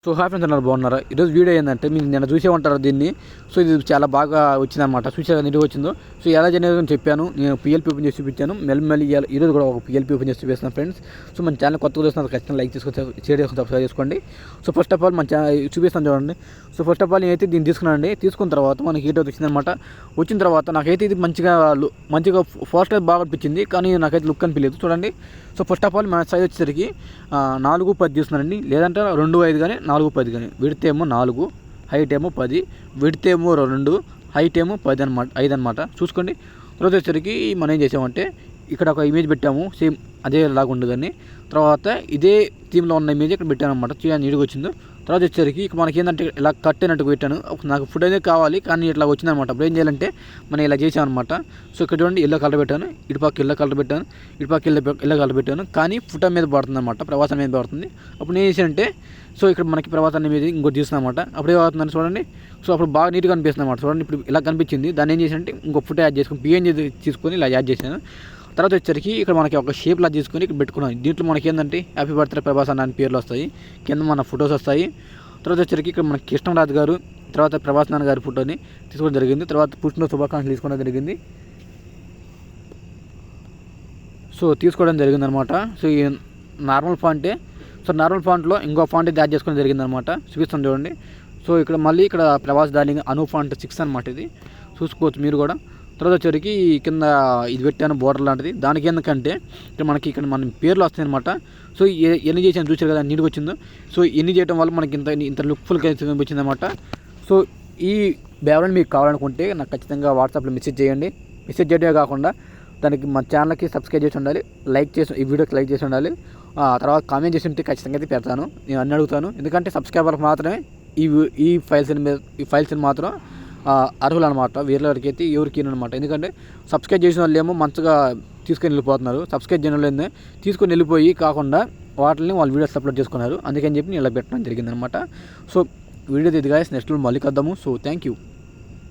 So hi friends అన్నారు బాగున్నారా. ఈరోజు వీడియో ఏంటంటే మీరు నిన్న చూసే ఉంటారు దీన్ని. సో ఇది చాలా బాగా వచ్చిందనమాట. చూసారు నీట్గా వచ్చిందో. సో ఎలా చేయలేదు చెప్పాను. నేను పిఎల్పి ఓపెన్ చేసి చూపించాను. మెల్లి ఈరోజు కూడా ఒక పిఎల్పి ఓపెన్ చేసి చూపిస్తున్నాను ఫ్రెండ్స్. సో మన ఛానల్ కొత్తగా చూస్తున్నారు ఖచ్చితంగా లైక్ చేసుకొని షేర్ చేసుకొని సబ్స్క్రైబ్ చేసుకోండి. సో ఫస్ట్ ఆఫ్ ఆల్ మన చూపిస్తాను చూడండి. సో ఫస్ట్ ఆఫ్ ఆల్ నేనైతే దీన్ని తీసుకున్నానండి. తీసుకున్న తర్వాత మనకి హీట్ వచ్చిందనమాట. వచ్చిన తర్వాత నాకైతే ఇది మంచిగా ఫస్ట్ టైం బాగా అనిపించింది, కానీ నాకైతే లుక్ అనిపించలేదు చూడండి. సో ఫస్ట్ ఆఫ్ ఆల్ మన సైజ్ వచ్చేసరికి 4-10 తీసుకున్నానండి, లేదంటే 2-5 కానీ 4-10 కానీ. విడ్త్ ఏమో 4, హైట్ ఏమో 10, విడ్త్ ఏమో 2, హైట్ ఏమో 5 అనమాట. చూసుకోండి. తర్వాత వచ్చేసరికి మనం ఏం చేసామంటే ఇక్కడ ఒక ఇమేజ్ పెట్టాము, సేమ్ అదే లాగా ఉండదని. తర్వాత ఇదే థీమ్లో ఉన్న ఇమేజ్ ఇక్కడ పెట్టాను అనమాట. చూడండి నీట్గా వచ్చిందో. తర్వాత వచ్చేసరికి ఇక్కడ మనకి ఏంటంటే ఇలా కట్ అయినట్టు పెట్టాను. నాకు ఫుడ్ అనేది కావాలి, కానీ ఇట్లా వచ్చిందనమాట. అప్పుడు ఏం చేయాలంటే మనం ఇలా చేసాం అనమాట. సో ఇక్కడ చూడండి ఎల్లో కలర్ పెట్టాను, ఇటుపక్క ఎల్లో కలర్ పెట్టాను, ఇటుపక్క ఎల్లో కలర్ పెట్టాను, కానీ ఫుడ్ మీద పడుతుంది అనమాట, ప్రవాసం మీద పడుతుంది. అప్పుడు నేను చేసానంటే సో ఇక్కడ మనకి ప్రవాసాన్ని మీద ఇంకోటి తీస్తున్నాను అనమాట. అప్పుడు ఏమవుతుందని చూడండి. సో అప్పుడు బాగా నీట్గా అనిపిస్తుంది అనమాట. చూడండి ఇప్పుడు ఇలా కనిపించింది. దాన్ని ఏం చేశానంటే ఇంకో ఫుడ్ యాడ్ చేసుకుని పిఎన్జీ తీసుకొని ఇలా యాడ్ చేశాను. తర్వాత వచ్చేసరికి ఇక్కడ మనకి ఒక షేప్ లా తీసుకొని ఇక్కడ పెట్టుకున్నాం. దీంట్లో మనకి ఏంటంటే హ్యాపీ బర్త్డే ప్రభాస్ అన్న పేర్లు వస్తాయి, కింద మన ఫొటోస్ వస్తాయి. తర్వాత వచ్చేసరికి ఇక్కడ మనకి కృష్ణరాజు గారు, తర్వాత ప్రభాస్ నాన్న గారి ఫోటోని తీసుకోవడం జరిగింది. తర్వాత పుట్టిన శుభాకాంక్షలు తీసుకోవడం జరిగింది. సో తీసుకోవడం జరిగిందనమాట. సో ఈ నార్మల్ ఫాంటే. సో నార్మల్ ఫాంట్లో ఇంకో ఫాంట్ యాడ్ చేసుకోవడం జరిగిందనమాట. చూపిస్తాను చూడండి. సో ఇక్కడ మళ్ళీ ఇక్కడ ప్రభాస్ డార్లింగ్ అను ఫాంట్ 6 అనమాట. ఇది చూసుకోవచ్చు మీరు కూడా. తర్వాత వచ్చేసరికి కింద ఇది పెట్టాను బోర్డర్ లాంటిది. దానికి ఎందుకంటే ఇక్కడ మన పేర్లు వస్తాయి అనమాట. సో ఎన్ని చేసాను చూసారు కదా నీట్గా వచ్చిందో. సో ఎన్ని చేయడం వల్ల మనకి ఇంత లుక్ఫుల్గా వచ్చింది అనమాట. సో ఈ బ్యాగ్రౌండ్ మీకు కావాలనుకుంటే నాకు ఖచ్చితంగా వాట్సాప్లో మెసేజ్ చేయండి. మెసేజ్ చేయడమే కాకుండా దానికి మా ఛానల్కి సబ్స్క్రైబ్ చేసి ఉండాలి, ఈ వీడియోకి లైక్ చేసి ఉండాలి. తర్వాత కామెంట్ చేసి ఉంటే ఖచ్చితంగా అయితే పెడతాను, నేను అన్ని అడుగుతాను. ఎందుకంటే సబ్స్క్రైబర్లకు మాత్రమే ఈ ఫైల్స్ని మాత్రం అర్హులు అనమాట. వేరేవారికి అయితే ఎవరికి అనమాట. ఎందుకంటే సబ్స్క్రైబ్ చేసిన వాళ్ళు ఏమో మంచిగా తీసుకొని వెళ్ళిపోతున్నారు, సబ్స్క్రైబ్ చేయడం లేదు తీసుకొని వెళ్ళిపోయి కాకుండా వాటిని వాళ్ళు వీడియోస్ అప్లోడ్ చేసుకున్నారు. అందుకని చెప్పి నేను ఇలా పెట్టడం జరిగిందనమాట. సో వీడియో ఇది గాయస్, నెక్స్ట్ మళ్ళీ కద్దాము. So thank you.